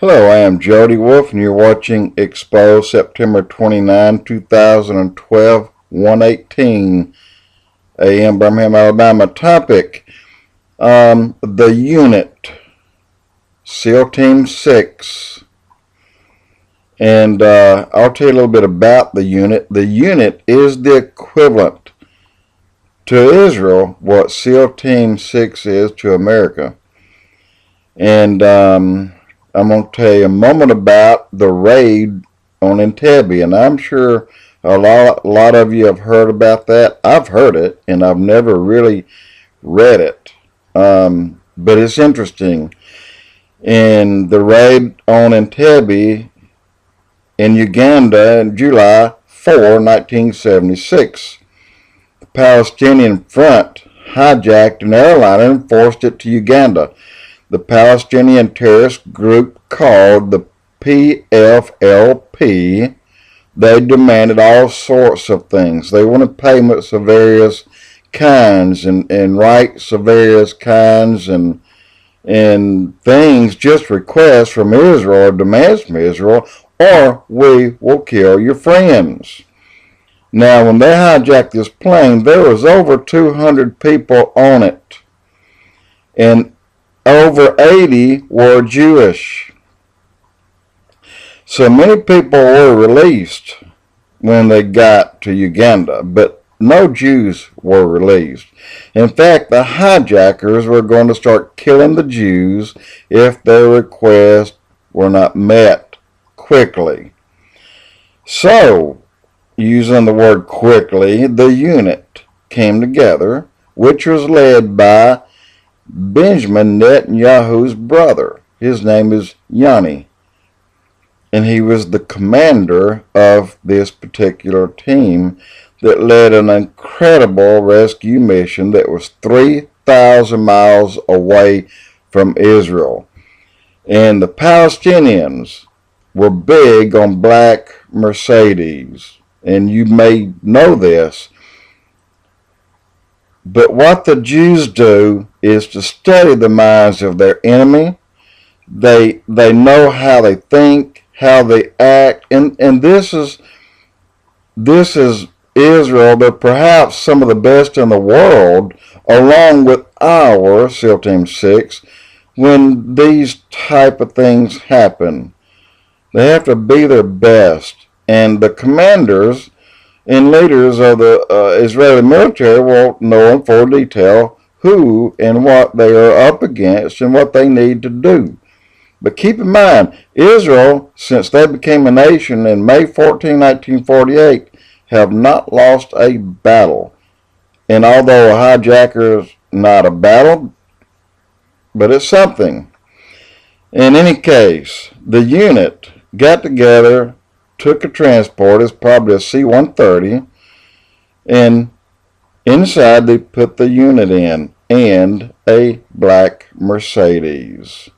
Hello, I am Jody Wolf, and you're watching Expoz September 29, 2012, 1:18 a.m. Birmingham, Alabama. Topic, the unit, SEAL Team 6. And I'll tell you a little bit about the unit. The unit is the equivalent to Israel what SEAL Team 6 is to America. And I'm going to tell you a moment about the Raid on Entebbe, and I'm sure a lot of you have heard about that. I've heard it, and I've never really read it, but it's interesting. In the Raid on Entebbe in Uganda in July 4, 1976, the Palestinian Front hijacked an airliner and forced it to Uganda. The Palestinian terrorist group called the PFLP, they demanded all sorts of things. They wanted payments of various kinds and rights of various kinds and things, just requests from Israel or demands from Israel, or we will kill your friends. Now, when they hijacked this plane, there was over 200 people on it, and over 80 were Jewish. So many people were released when they got to Uganda, but no Jews were released. In fact, the hijackers were going to start killing the Jews if their requests were not met quickly. So, using the word quickly, the unit came together, which was led by Benjamin Netanyahu's brother. His name is Yanni, and he was the commander of this particular team that led an incredible rescue mission that was 3,000 miles away from Israel. And the Palestinians were big on black Mercedes, and you may know this. But what the Jews do is to study the minds of their enemy. They know how they think, how they act, and this is Israel. They're perhaps some of the best in the world, along with our SEAL Team 6, when these type of things happen. They have to be their best, and the commanders and leaders of the Israeli military will know in full detail who and what they are up against and what they need to do. But keep in mind, Israel, since they became a nation in May 14, 1948, have not lost a battle. And although a hijacker is not a battle, but it's something. In any case, the unit got together, took a transport, it's probably a C-130, and inside they put the unit in and a black Mercedes.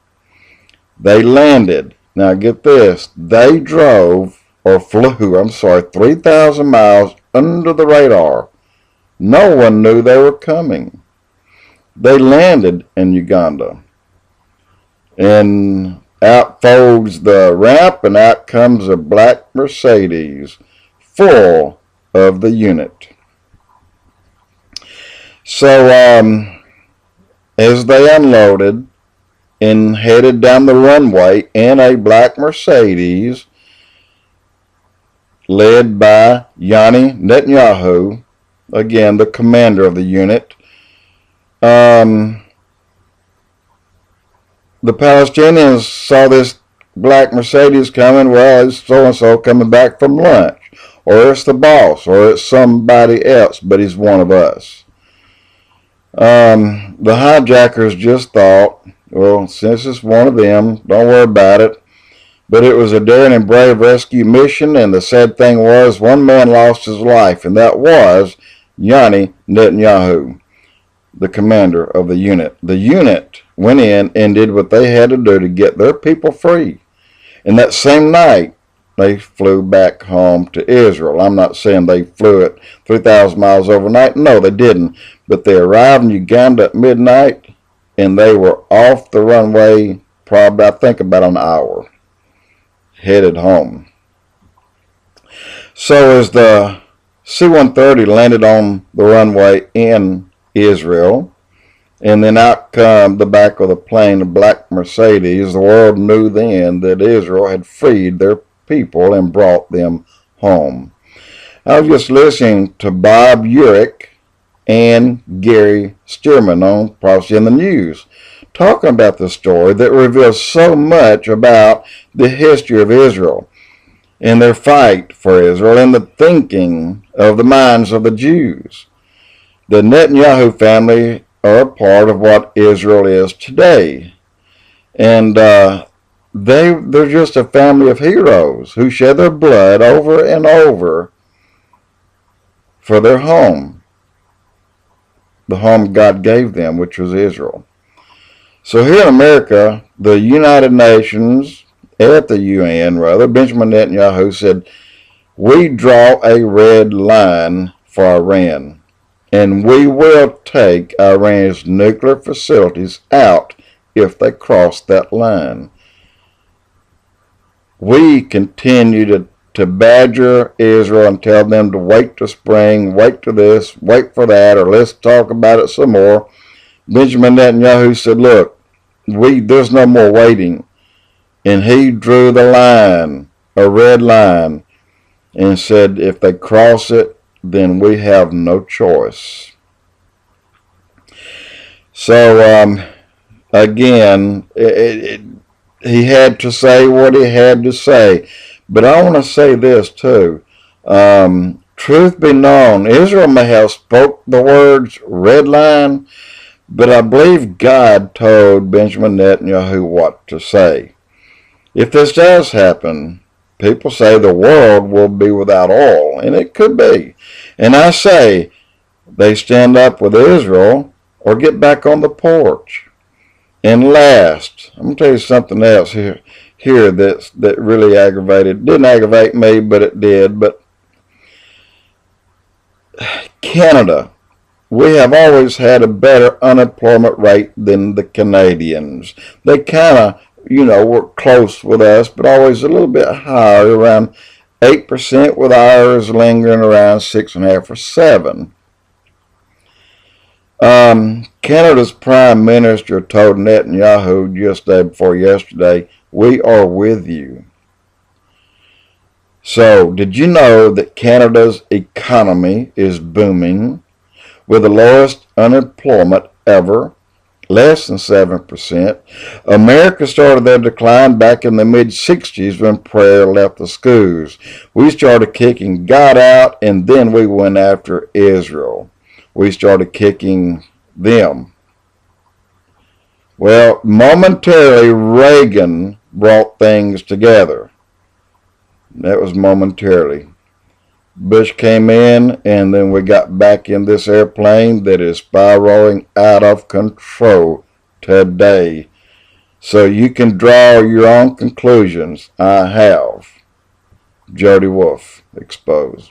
They landed. Now get this, they drove or flew, 3,000 miles under the radar. No one knew they were coming. They landed in Uganda, and out folds the ramp, and out comes a black Mercedes full of the unit. So as they unloaded and headed down the runway in a black Mercedes led by Yanni Netanyahu, again the commander of the unit, the Palestinians saw this black Mercedes coming. Well, it's so-and-so coming back from lunch, or it's the boss, or it's somebody else, but he's one of us. The hijackers just thought, well, since it's one of them, don't worry about it. But it was a daring and brave rescue mission, and the sad thing was one man lost his life, and that was Yanni Netanyahu, the commander of the unit. The unit went in and did what they had to do to get their people free. And that same night, they flew back home to Israel. I'm not saying they flew it 3,000 miles overnight. No, they didn't. But they arrived in Uganda at midnight, and they were off the runway probably, I think, about an hour. headed home. So as the C-130 landed on the runway in Israel, and then out come the back of the plane, a black Mercedes, the world knew then that Israel had freed their people and brought them home. I was just listening to Bob Urich and Gary Stearman on Prophecy in the News, talking about the story that reveals so much about the history of Israel and their fight for Israel and the thinking of the minds of the Jews. The Netanyahu family are a part of what Israel is today. And they're just a family of heroes who shed their blood over and over for their home, the home God gave them, which was Israel. So here in America, the United Nations, at the UN rather, Benjamin Netanyahu said, we draw a red line for Iran, and we will take Iran's nuclear facilities out if they cross that line. We continue to badger Israel and tell them to wait till spring, wait till this, wait for that, or let's talk about it some more. Benjamin Netanyahu said, look, there's no more waiting. And he drew the line, a red line, and said, if they cross it, then we have no choice. So, again, he had to say what he had to say. But I want to say this, too. Truth be known, Israel may have spoke the words red line, but I believe God told Benjamin Netanyahu what to say. If this does happen, people say the world will be without oil, and it could be. And I say they stand up with Israel or get back on the porch. And last, I'm going to tell you something else here that really didn't aggravate me, but it did. But Canada, we have always had a better unemployment rate than the Canadians. They kind of were close with us, but always a little bit higher, around 8%, with ours lingering around 6.5 or 7. Canada's Prime Minister told Netanyahu just day before yesterday, we are with you. So, did you know that Canada's economy is booming with the lowest unemployment ever? Less than 7%. America started their decline back in the mid-60s when prayer left the schools. We started kicking God out, and then we went after Israel. We started kicking them. Well, momentarily, Reagan brought things together. That was momentarily. Bush came in, and then we got back in this airplane that is spiraling out of control today. So you can draw your own conclusions. I have. Jody Wolf, Expoz.